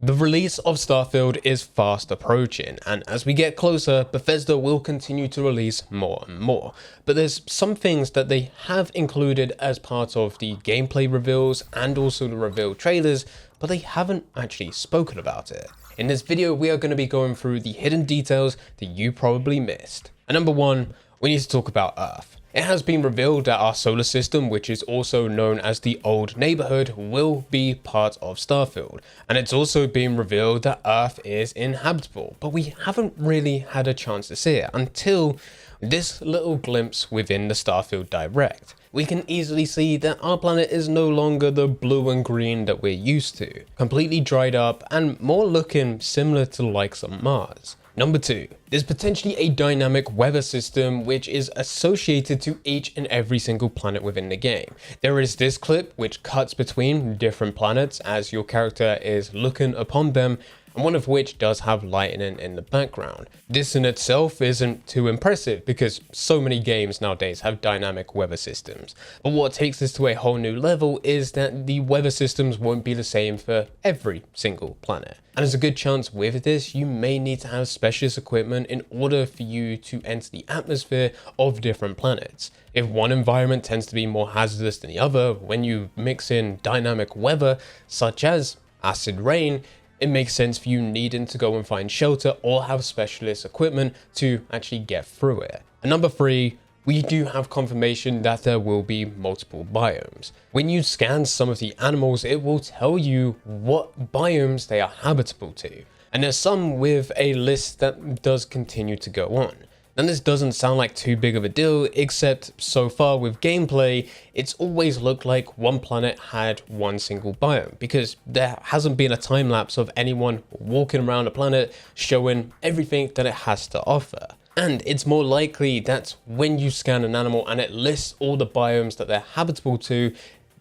The release of Starfield is fast approaching, and as we get closer, Bethesda will continue to release more and more. But there's some things that they have included as part of the gameplay reveals and also the reveal trailers, but they haven't actually spoken about it. In this video, we are going to be going through the hidden details that you probably missed. And number one, we need to talk about Earth. It has been revealed that our solar system, which is also known as the Old Neighborhood, will be part of Starfield. And it's also been revealed that Earth is inhabitable, but we haven't really had a chance to see it until this little glimpse within the Starfield Direct. We can easily see that our planet is no longer the blue and green that we're used to, completely dried up and more looking similar to the likes of Mars. Number two, there's potentially a dynamic weather system which is associated to each and every single planet within the game. There is this clip which cuts between different planets as your character is looking upon them, and one of which does have lightning in the background. This in itself isn't too impressive because so many games nowadays have dynamic weather systems. But what takes this to a whole new level is that the weather systems won't be the same for every single planet. And there's a good chance with this, you may need to have specialist equipment in order for you to enter the atmosphere of different planets. If one environment tends to be more hazardous than the other, when you mix in dynamic weather, such as acid rain, it makes sense for you needing to go and find shelter or have specialist equipment to actually get through it. And number three, we do have confirmation that there will be multiple biomes. When you scan some of the animals, it will tell you what biomes they are habitable to. And there's some with a list that does continue to go on. And this doesn't sound like too big of a deal, except so far with gameplay, it's always looked like one planet had one single biome, because there hasn't been a time lapse of anyone walking around a planet showing everything that it has to offer. And it's more likely that when you scan an animal and it lists all the biomes that they're habitable to,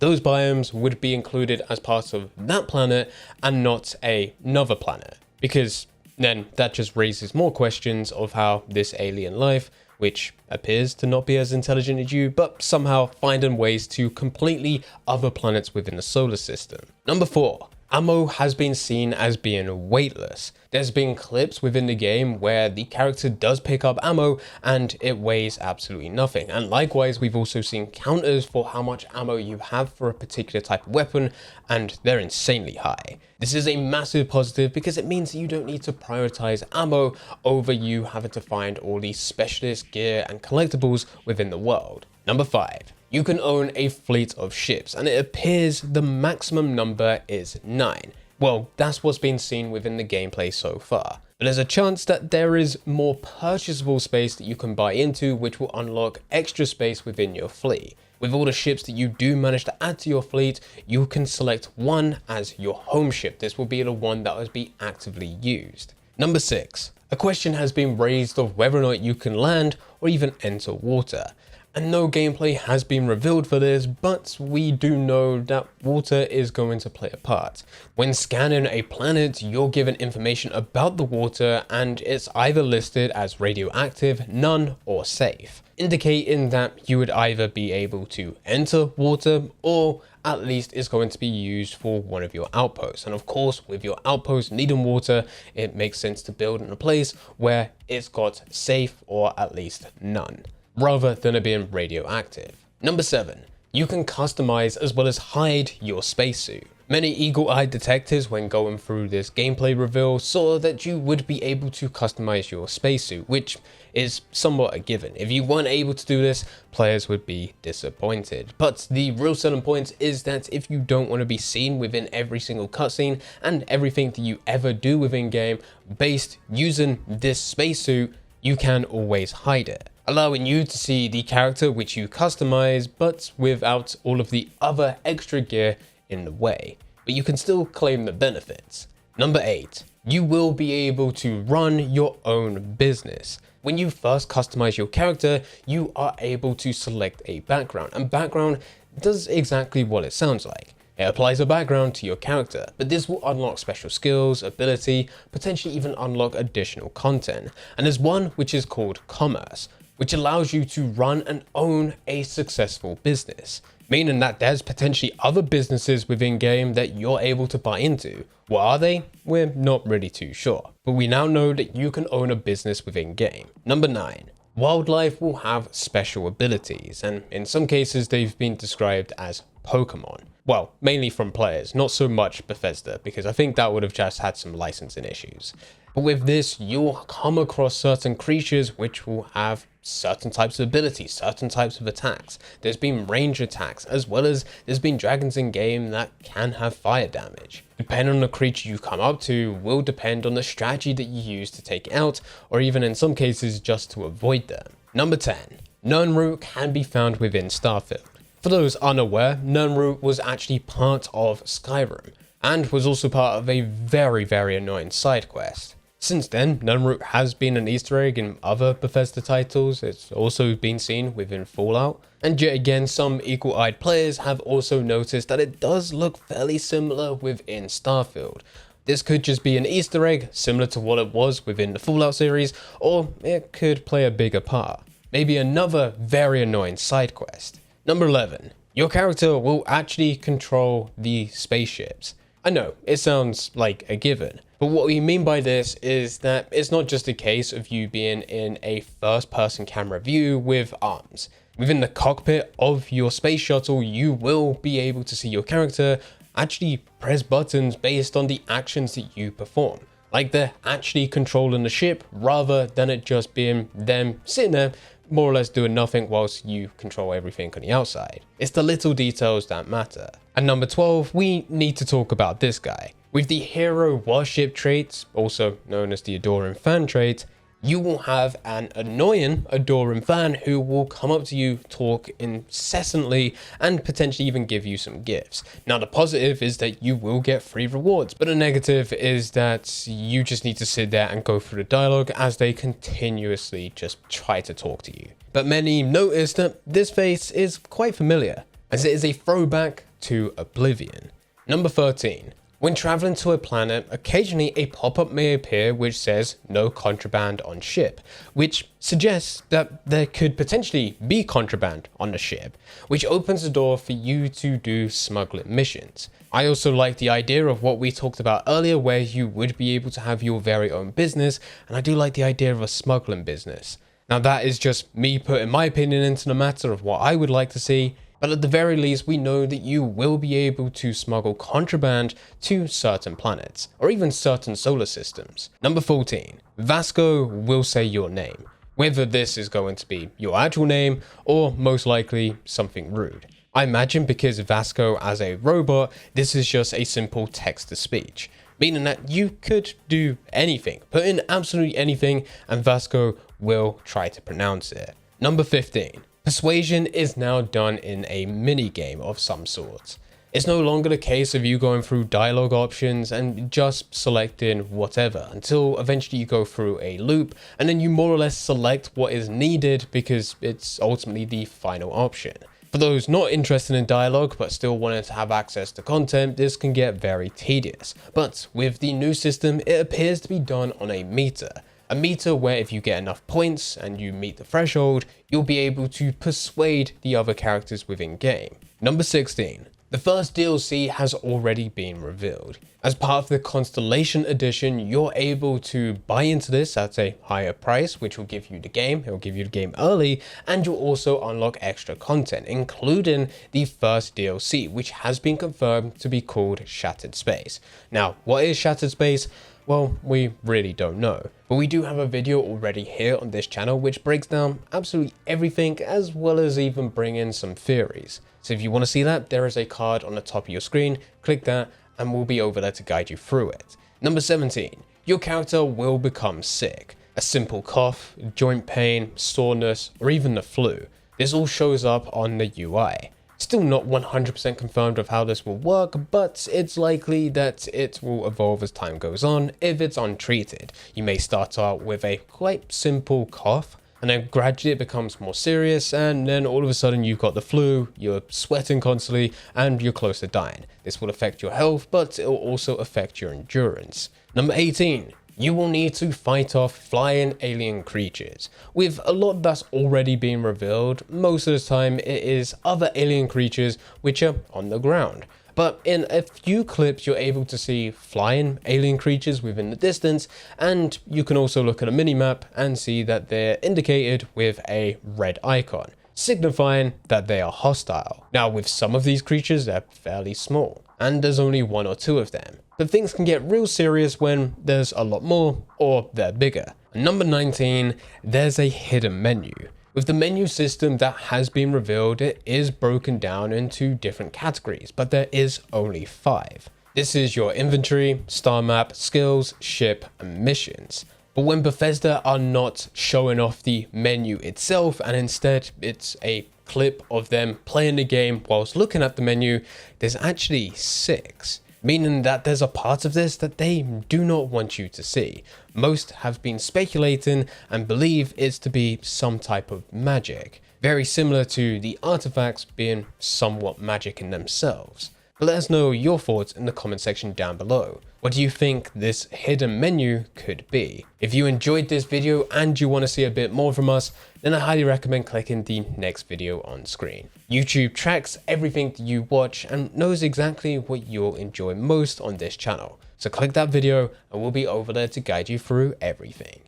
those biomes would be included as part of that planet and not another planet. Because then that just raises more questions of how this alien life, which appears to not be as intelligent as you, but somehow finding ways to completely other planets within the solar system. Number four, ammo has been seen as being weightless. There's been clips within the game where the character does pick up ammo and it weighs absolutely nothing. And likewise, we've also seen counters for how much ammo you have for a particular type of weapon, and they're insanely high. This is a massive positive because it means that you don't need to prioritize ammo over you having to find all these specialist gear and collectibles within the world. Number five, you can own a fleet of ships, and it appears the maximum number is 9. Well, that's what's been seen within the gameplay so far. But there's a chance that there is more purchasable space that you can buy into, which will unlock extra space within your fleet. With all the ships that you do manage to add to your fleet, you can select one as your home ship. This will be the one that will be actively used. Number 6, a question has been raised of whether or not you can land or even enter water. And no gameplay has been revealed for this, but we do know that water is going to play a part. When scanning a planet, you're given information about the water, and it's either listed as radioactive, none, or safe, indicating that you would either be able to enter water or at least is going to be used for one of your outposts. And of course, with your outpost needing water, it makes sense to build in a place where it's got safe or at least none, rather than it being radioactive. Number 7, you can customize as well as hide your spacesuit. Many eagle-eyed detectives when going through this gameplay reveal saw that you would be able to customize your spacesuit, which is somewhat a given. If you weren't able to do this, players would be disappointed. But the real selling point is that if you don't want to be seen within every single cutscene and everything that you ever do within game based using this spacesuit, you can always hide it, allowing you to see the character which you customize, but without all of the other extra gear in the way. But you can still claim the benefits. Number 8, you will be able to run your own business. When you first customize your character, you are able to select a background, and background does exactly what it sounds like. It applies a background to your character, but this will unlock special skills, ability, potentially even unlock additional content. And there's one which is called Commerce, which allows you to run and own a successful business. meaning that there's potentially other businesses within game that you're able to buy into. What are they? We're not really too sure, but we now know that you can own a business within game. Number 9. Wildlife will have special abilities, and in some cases they've been described as Pokemon. Well, mainly from players, not so much Bethesda, because I think that would have just had some licensing issues. But with this, you'll come across certain creatures which will have certain types of abilities, certain types of attacks. There's been range attacks, as well as there's been dragons in game that can have fire damage. Depending on the creature you come up to will depend on the strategy that you use to take it out, or even in some cases just to avoid them. Number 10. Nirnroot can be found within Starfield. For those unaware, Nirnroot was actually part of Skyrim, and was also part of a very annoying side quest. Since then, Nirnroot has been an Easter egg in other Bethesda titles. It's also been seen within Fallout. And yet again, some eagle-eyed players have also noticed that it does look fairly similar within Starfield. This could just be an Easter egg, similar to what it was within the Fallout series, or it could play a bigger part. Maybe another very annoying side quest. Number 11. Your character will actually control the spaceships. I know, it sounds like a given, but what we mean by this is that it's not just a case of you being in a first-person camera view with arms. Within the cockpit of your space shuttle, you will be able to see your character actually press buttons based on the actions that you perform. Like they're actually controlling the ship rather than it just being them sitting there more or less doing nothing whilst you control everything on the outside. It's the little details that matter. And number 12, we need to talk about this guy. With the hero worship trait, also known as the adoring fan trait, you will have an annoying adoring fan who will come up to you, talk incessantly, and potentially even give you some gifts. Now the positive is that you will get free rewards, but the negative is that you just need to sit there and go through the dialogue as they continuously just try to talk to you. But many notice that this face is quite familiar, as it is a throwback to Oblivion. Number 13. When traveling to a planet, occasionally a pop-up may appear which says no contraband on ship, which suggests that there could potentially be contraband on the ship, which opens the door for you to do smuggling missions. I also like the idea of what we talked about earlier, where you would be able to have your very own business, and I do like the idea of a smuggling business. Now that is just me putting my opinion into the matter of what I would like to see, but at the very least we know that you will be able to smuggle contraband to certain planets, or even certain solar systems. Number 14. Vasco will say your name, whether this is going to be your actual name or most likely something rude. I imagine because Vasco as a robot, this is just a simple text-to-speech, meaning that you could do anything, put in absolutely anything, and Vasco will try to pronounce it. Number 15. Persuasion is now done in a mini-game of some sort. It's no longer the case of you going through dialogue options and just selecting whatever until eventually you go through a loop and then you more or less select what is needed because it's ultimately the final option. For those not interested in dialogue but still wanting to have access to content, this can get very tedious. But with the new system, it appears to be done on a meter. A meter where if you get enough points and you meet the threshold, you'll be able to persuade the other characters within game. Number 16. The first DLC has already been revealed. As part of the Constellation Edition, you're able to buy into this at a higher price, which will give you the game, it will give you the game early, and you'll also unlock extra content, including the first DLC, which has been confirmed to be called Shattered Space. Now, what is Shattered Space? Well, we really don't know, but we do have a video already here on this channel which breaks down absolutely everything, as well as even bring in some theories. So if you want to see that, there is a card on the top of your screen, click that and we'll be over there to guide you through it. Number 17, your character will become sick. A simple cough, joint pain, soreness, or even the flu. This all shows up on the UI. Still not 100% confirmed of how this will work, but it's likely that it will evolve as time goes on if it's untreated. You may start out with a quite simple cough, and then gradually it becomes more serious, and then all of a sudden you've got the flu, you're sweating constantly, and you're close to dying. This will affect your health, but it will also affect your endurance. Number 18. you will need to fight off flying alien creatures. With a lot that's already been revealed, most of the time it is other alien creatures which are on the ground. But in a few clips you're able to see flying alien creatures within the distance, and you can also look at a minimap and see that they're indicated with a red icon, signifying that they are hostile. Now with some of these creatures they're fairly small, and there's only one or two of them. But things can get real serious when there's a lot more, or they're bigger. Number 19, there's a hidden menu. With the menu system that has been revealed, it is broken down into different categories, but there is only 5. This is your inventory, star map, skills, ship, and missions. But when Bethesda are not showing off the menu itself, and instead it's a clip of them playing the game whilst looking at the menu, there's actually 6. Meaning that there's a part of this that they do not want you to see. Most have been speculating and believe it's to be some type of magic, very similar to the artifacts being somewhat magic in themselves. But let us know your thoughts in the comment section down below. What do you think this hidden menu could be? If you enjoyed this video and you want to see a bit more from us, then I highly recommend clicking the next video on screen. YouTube tracks everything that you watch and knows exactly what you'll enjoy most on this channel. So click that video and we'll be over there to guide you through everything.